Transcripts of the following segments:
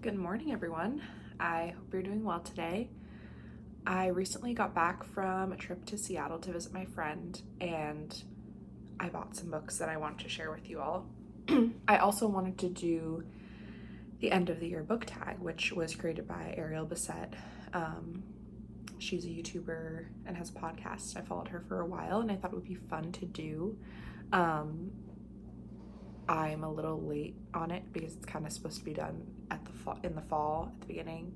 Good morning, everyone. I hope you're doing well today. I recently got back from a trip to Seattle to visit my friend, and I bought some books that I want to share with you all. I also wanted to do the end of the year book tag, which was created by Ariel Bissett. She's a YouTuber and has a podcast. I followed her for a while, and I thought it would be fun to do. I'm a little late on it because it's kind of supposed to be done in the fall at the beginning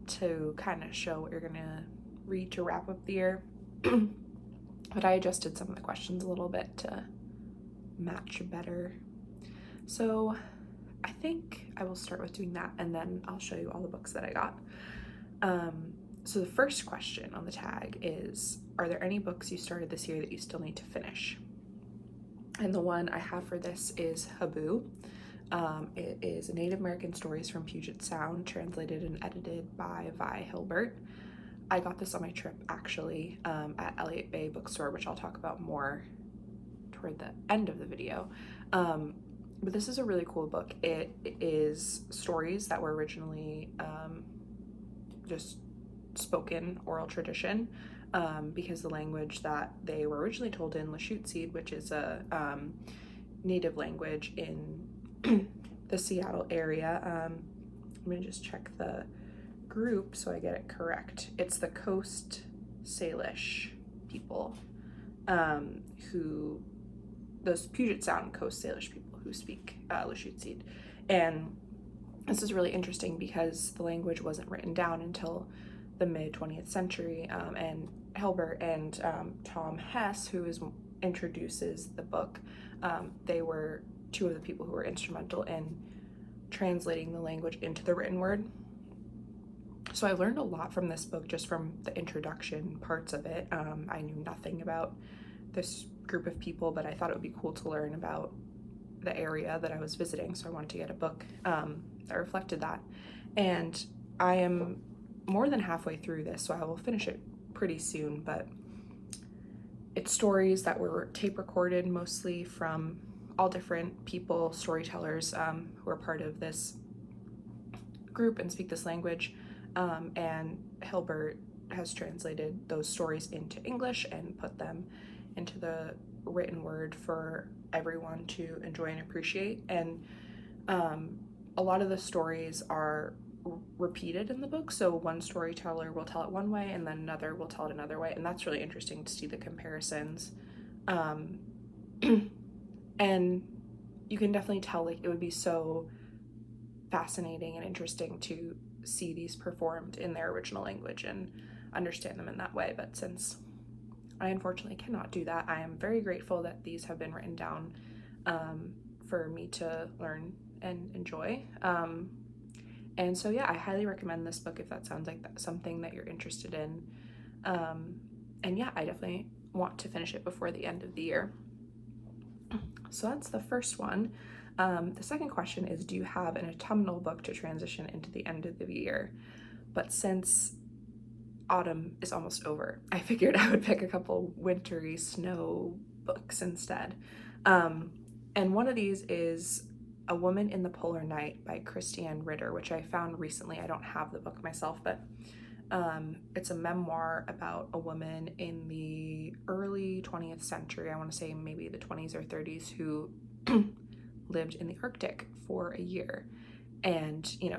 to kind of show what you're gonna read to wrap up the year. But I adjusted some of the questions a little bit to match better. So I think I will start with doing that, and then I'll show you all the books that I got. So the first question on the tag is, are there any books you started this year that you still need to finish? And the one I have for this is Haboo. It is Native American Stories from Puget Sound, translated and edited by Vi Hilbert. I got this on my trip, actually, at Elliott Bay Bookstore, which I'll talk about more toward the end of the video. But this is a really cool book. It is stories that were originally just spoken oral tradition, because the language that they were originally told in Lushootseed, which is a native language in the Seattle area. I'm gonna just check the group so I get it correct. It's the Coast Salish people, those Puget Sound Coast Salish people who speak Lushootseed. And this is really interesting because the language wasn't written down until the mid-20th century, and Hilbert and Tom Hess, who introduces the book, they were two of the people who were instrumental in translating the language into the written word. So I learned a lot from this book, just from the introduction parts of it. I knew nothing about this group of people, but I thought it would be cool to learn about the area that I was visiting, so I wanted to get a book that reflected that. And I am more than halfway through this, so I will finish it pretty soon, but it's stories that were tape recorded mostly from all different people, storytellers, who are part of this group and speak this language, and Hilbert has translated those stories into English and put them into the written word for everyone to enjoy and appreciate. And a lot of the stories are repeated in the book, so one storyteller will tell it one way and then another will tell it another way, and that's really interesting to see the comparisons. And you can definitely tell, like, it would be so fascinating and interesting to see these performed in their original language and understand them in that way. But since I unfortunately cannot do that, I am very grateful that these have been written down for me to learn and enjoy. And so yeah, I highly recommend this book if that sounds like something that you're interested in. And yeah, I definitely want to finish it before the end of the year. So that's the first one. The second question is, do you have an autumnal book to transition into the end of the year? But since autumn is almost over, I figured I would pick a couple wintry snow books instead. And one of these is A Woman in the Polar Night by Christiane Ritter, which I found recently. I don't have the book myself, but it's a memoir about a woman in the early 20th century, I want to say maybe the 20s or 30s, who lived in the Arctic for a year. And, it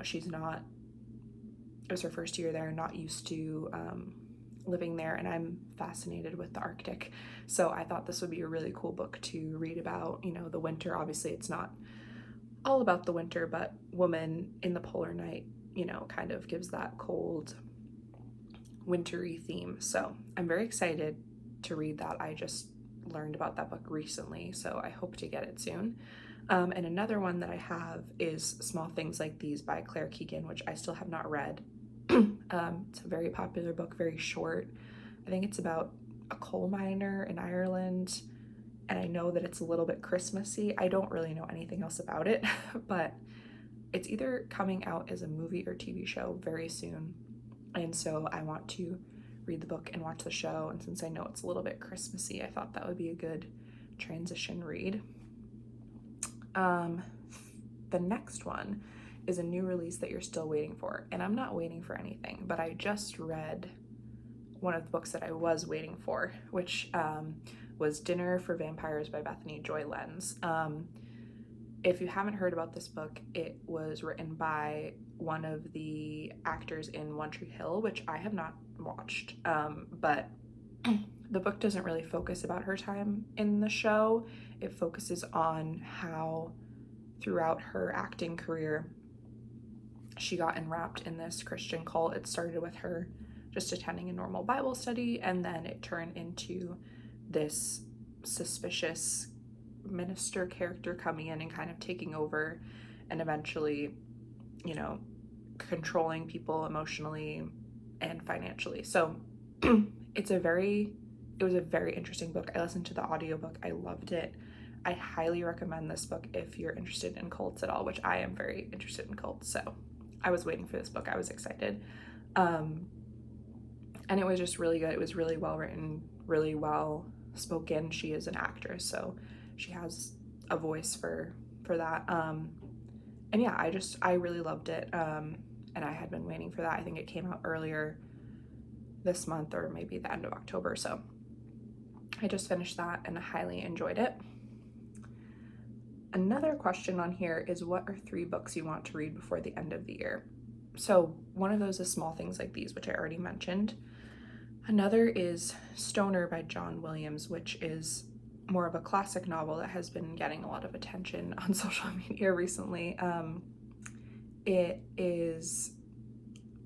was her first year there, not used to living there, and I'm fascinated with the Arctic. So I thought this would be a really cool book to read about, the winter. Obviously, it's not all about the winter, but Woman in the Polar Night, kind of gives that cold, wintry theme. So I'm very excited to read that. I just learned about that book recently, so I hope to get it soon. And another one that I have is Small Things Like These by Claire Keegan, which I still have not read. It's a very popular book, very short. I think it's about a coal miner in Ireland, and I know that it's a little bit Christmassy. I don't really know anything else about it, but it's either coming out as a movie or TV show very soon, and so I want to read the book and watch the show, and since I know it's a little bit Christmassy, I thought that would be a good transition read. The next one is a new release that you're still waiting for? And I'm not waiting for anything, but I just read one of the books that I was waiting for, which was Dinner for Vampires by Bethany Joy Lenz. If you haven't heard about this book, it was written by one of the actors in One Tree Hill, which I have not watched, but the book doesn't really focus about her time in the show. It focuses on how throughout her acting career she got enwrapped in this Christian cult. It started with her just attending a normal Bible study, and then it turned into this suspicious minister character coming in and kind of taking over and eventually, you know, controlling people emotionally and financially. So it was a very interesting book. I listened to the audiobook. I loved it. I highly recommend this book if you're interested in cults at all, which I am very interested in cults. So I was waiting for this book. I was excited. And it was just really good. It was really well written, really well spoken. She is an actress, so she has a voice for that. And yeah, I really loved it. And I had been waiting for that. I think it came out earlier this month or maybe the end of October. So I just finished that and I highly enjoyed it. Another question on here is, what are 3 books you want to read before the end of the year? So one of those is Small Things Like These, which I already mentioned. Another is Stoner by John Williams, which is more of a classic novel that has been getting a lot of attention on social media recently. It is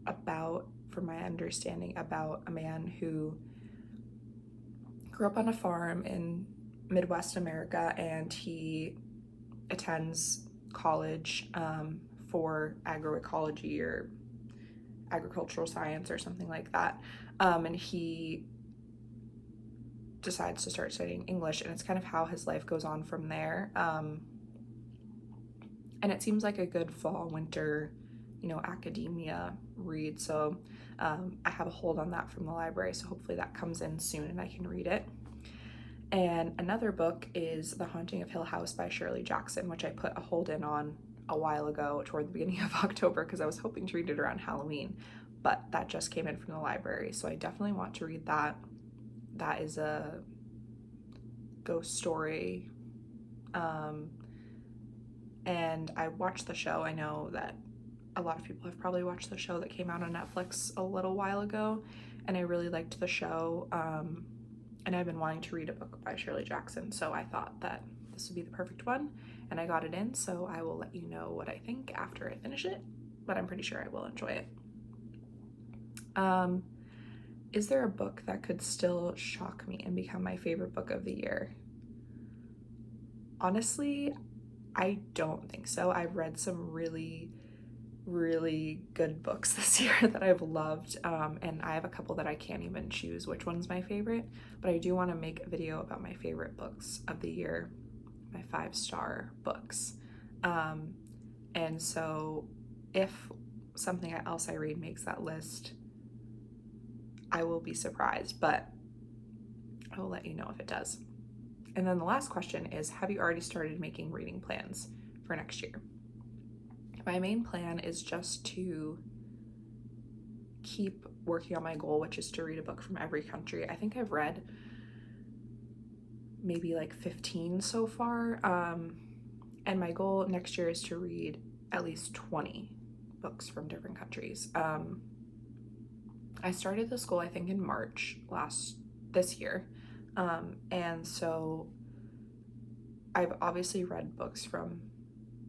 about, from my understanding, about a man who grew up on a farm in Midwest America, and he attends college for agroecology or agricultural science or something like that, and he decides to start studying English, and it's kind of how his life goes on from there. And it seems like a good fall, winter, you know, academia read. So I have a hold on that from the library, so hopefully that comes in soon and I can read it. And another book is The Haunting of Hill House by Shirley Jackson, which I put a hold in on a while ago toward the beginning of October because I was hoping to read it around Halloween, but that just came in from the library, so I definitely want to read that. That is a ghost story, and I watched the show. I know that a lot of people have probably watched the show that came out on Netflix a little while ago, and I really liked the show, and I've been wanting to read a book by Shirley Jackson, so I thought that this would be the perfect one, and I got it in, so I will let you know what I think after I finish it, but I'm pretty sure I will enjoy it. Is there a book that could still shock me and become my favorite book of the year? Honestly, I don't think so. I've read some really, really good books this year that I've loved, and I have a couple that I can't even choose which one's my favorite, but I do want to make a video about my favorite books of the year, my 5-star books. And so if something else I read makes that list, I will be surprised, but I will let you know if it does. And then the last question is, have you already started making reading plans for next year? My main plan is just to keep working on my goal, which is to read a book from every country. I think I've read maybe like 15 so far, and my goal next year is to read at least 20 books from different countries. I started this goal, I think, in March this year, and so I've obviously read books from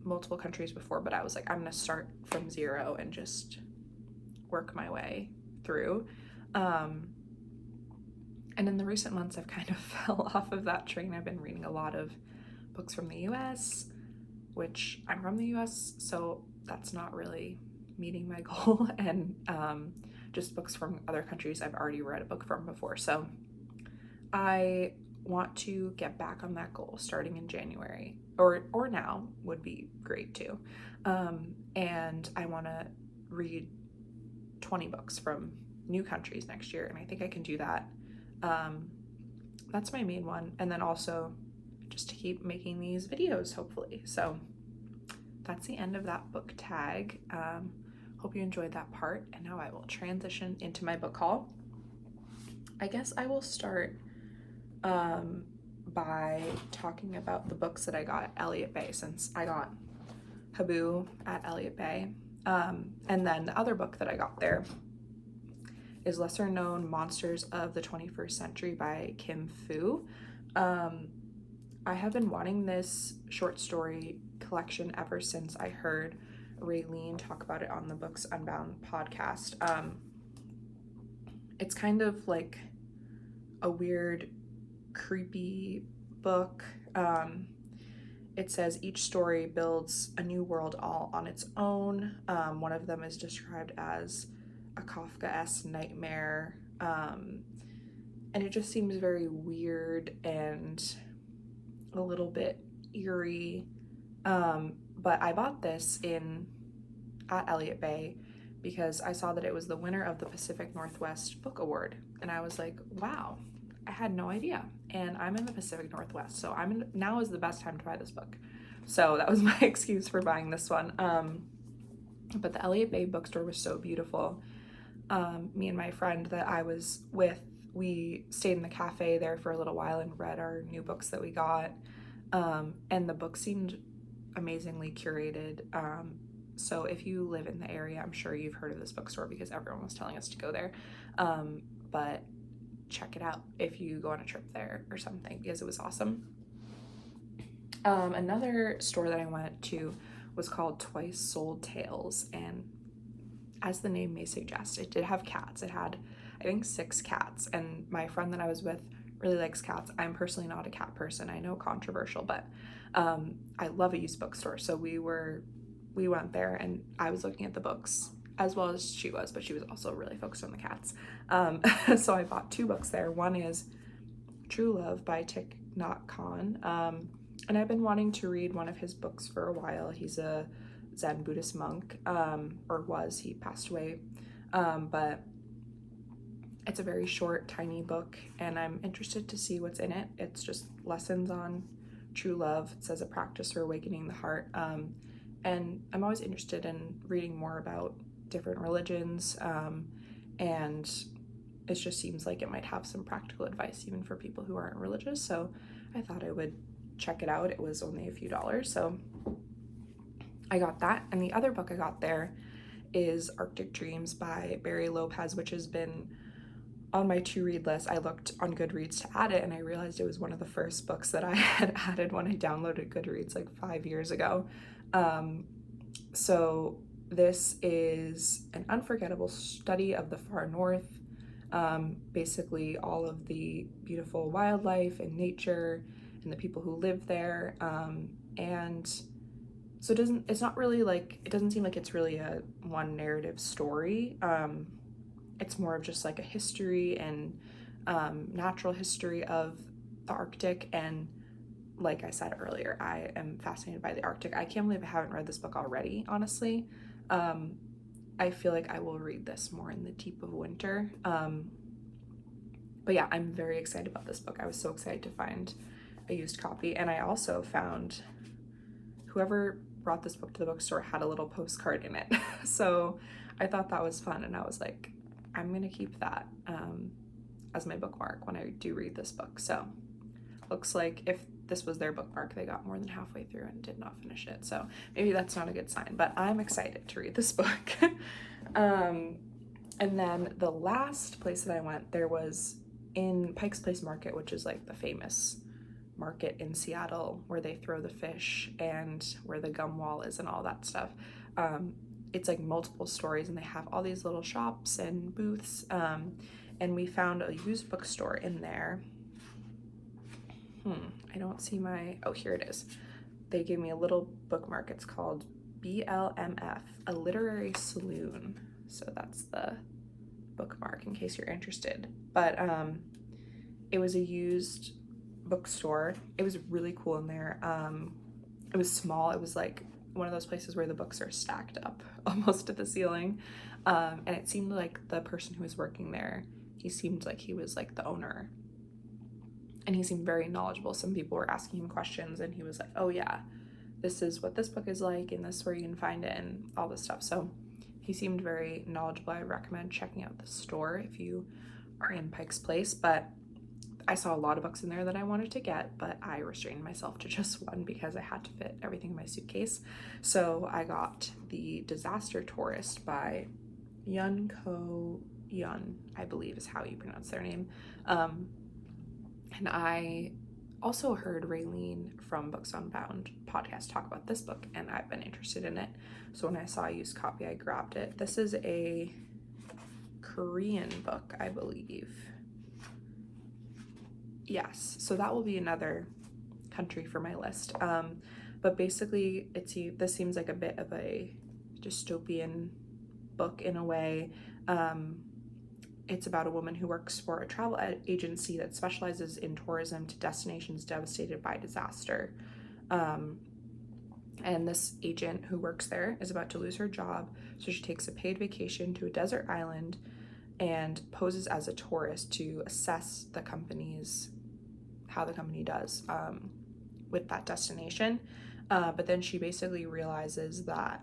multiple countries before, but I was like, I'm gonna start from 0 and just work my way through. And in the recent months, I've kind of fell off of that train. I've been reading a lot of books from the US, which I'm from the US, so that's not really meeting my goal, and just books from other countries I've already read a book from before. So I want to get back on that goal starting in January, or now would be great too. And I want to read 20 books from new countries next year, and I think I can do that. That's my main one, and then also just to keep making these videos, hopefully. So that's the end of that book tag. Hope you enjoyed that part, and now I will transition into my book haul. I guess I will start by talking about the books that I got at Elliott Bay, since I got Haboo at Elliott Bay. And then the other book that I got there is Lesser Known Monsters of the 21st Century by Kim Fu. I have been wanting this short story collection ever since I heard Raylene talk about it on the Books Unbound podcast. It's kind of like a weird, creepy book. It says each story builds a new world all on its own. One of them is described as a Kafka-esque nightmare. And it just seems very weird and a little bit eerie. But I bought this at Elliott Bay because I saw that it was the winner of the Pacific Northwest Book Award. And I was like, wow, I had no idea. And I'm in the Pacific Northwest, so now is the best time to buy this book. So that was my excuse for buying this one. But the Elliott Bay bookstore was so beautiful. Me and my friend that I was with, we stayed in the cafe there for a little while and read our new books that we got. And the book seemed amazingly curated. So if you live in the area, I'm sure you've heard of this bookstore because everyone was telling us to go there. But check it out if you go on a trip there or something, because it was awesome. Another store that I went to was called Twice Sold Tales, and as the name may suggest, it did have cats. It had, I think, 6 cats, and my friend that I was with really likes cats. I'm personally not a cat person. I know, controversial, but I love a used bookstore. So we went there, and I was looking at the books as well as she was, but she was also really focused on the cats. So I bought 2 books there. One is True Love by Thich Nhat, and I've been wanting to read one of his books for a while. He's a Zen Buddhist monk, or was, he passed away, but it's a very short, tiny book, and I'm interested to see what's in it. It's just lessons on true love. It says a practice for awakening the heart, and I'm always interested in reading more about different religions, and it just seems like it might have some practical advice even for people who aren't religious, so I thought I would check it out. It was only a few dollars, so I got that. And the other book I got there is Arctic Dreams by Barry Lopez, which has been on my to-read list. I looked on Goodreads to add it, and I realized it was one of the first books that I had added when I downloaded Goodreads like 5 years ago. So this is an unforgettable study of the far north, basically all of the beautiful wildlife and nature and the people who live there, and so it doesn't seem like it's really a one narrative story. It's more of just like a history and natural history of the Arctic, and like I said earlier, I am fascinated by the Arctic. I can't believe I haven't read this book already, honestly. I feel like I will read this more in the deep of winter. But yeah, I'm very excited about this book. I was so excited to find a used copy, and I also found whoever brought this book to the bookstore had a little postcard in it. So I thought that was fun, and I was like, I'm gonna keep that as my bookmark when I do read this book. So looks like if this was their bookmark, they got more than halfway through and did not finish it. So maybe that's not a good sign, but I'm excited to read this book. And then the last place that I went, there was in Pike's Place Market, which is like the famous market in Seattle where they throw the fish and where the gum wall is and all that stuff. It's like multiple stories, and they have all these little shops and booths, and we found a used bookstore in there. I don't see oh, here it is. They gave me a little bookmark. It's called BLMF, a literary saloon. So that's the bookmark in case you're interested. But it was a used bookstore. It was really cool in there. It was small. It was like one of those places where the books are stacked up almost to the ceiling. And it seemed like the person who was working there, he seemed like he was like the owner. And he seemed very knowledgeable. Some people were asking him questions, and he was like, oh yeah, this is what this book is like, and this is where you can find it, and all this stuff. So he seemed very knowledgeable. I recommend checking out the store if you are in Pike's Place. But I saw a lot of books in there that I wanted to get, but I restrained myself to just one because I had to fit everything in my suitcase. So I got The Disaster Tourist by Ko-eun, I believe is how you pronounce their name. And I also heard Raylene from Books Unbound podcast talk about this book, and I've been interested in it. So when I saw a used copy, I grabbed it. This is a Korean book, I believe. Yes, so that will be another country for my list. But basically, this seems like a bit of a dystopian book in a way. It's about a woman who works for a travel agency that specializes in tourism to destinations devastated by disaster. And this agent who works there is about to lose her job, so she takes a paid vacation to a desert island and poses as a tourist to assess how the company does with that destination. But then she basically realizes that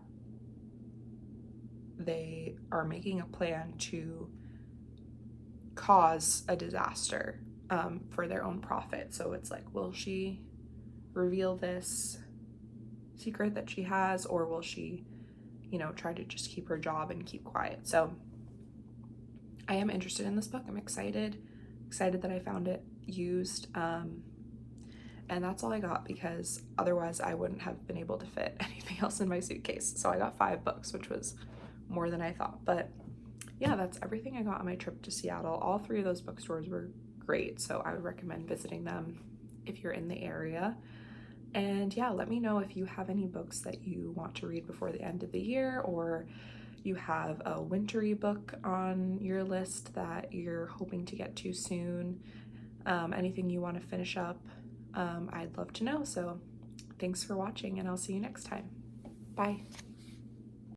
they are making a plan to cause a disaster for their own profit. So it's like, will she reveal this secret that she has, or will she, try to just keep her job and keep quiet? So I am interested in this book. I'm excited that I found it used. And that's all I got, because otherwise I wouldn't have been able to fit anything else in my suitcase. So I got 5 books, which was more than I thought. But yeah, that's everything I got on my trip to Seattle. All 3 of those bookstores were great, so I would recommend visiting them if you're in the area. And yeah, let me know if you have any books that you want to read before the end of the year, or you have a wintry book on your list that you're hoping to get to soon. Anything you want to finish up, I'd love to know. So thanks for watching, and I'll see you next time. Bye.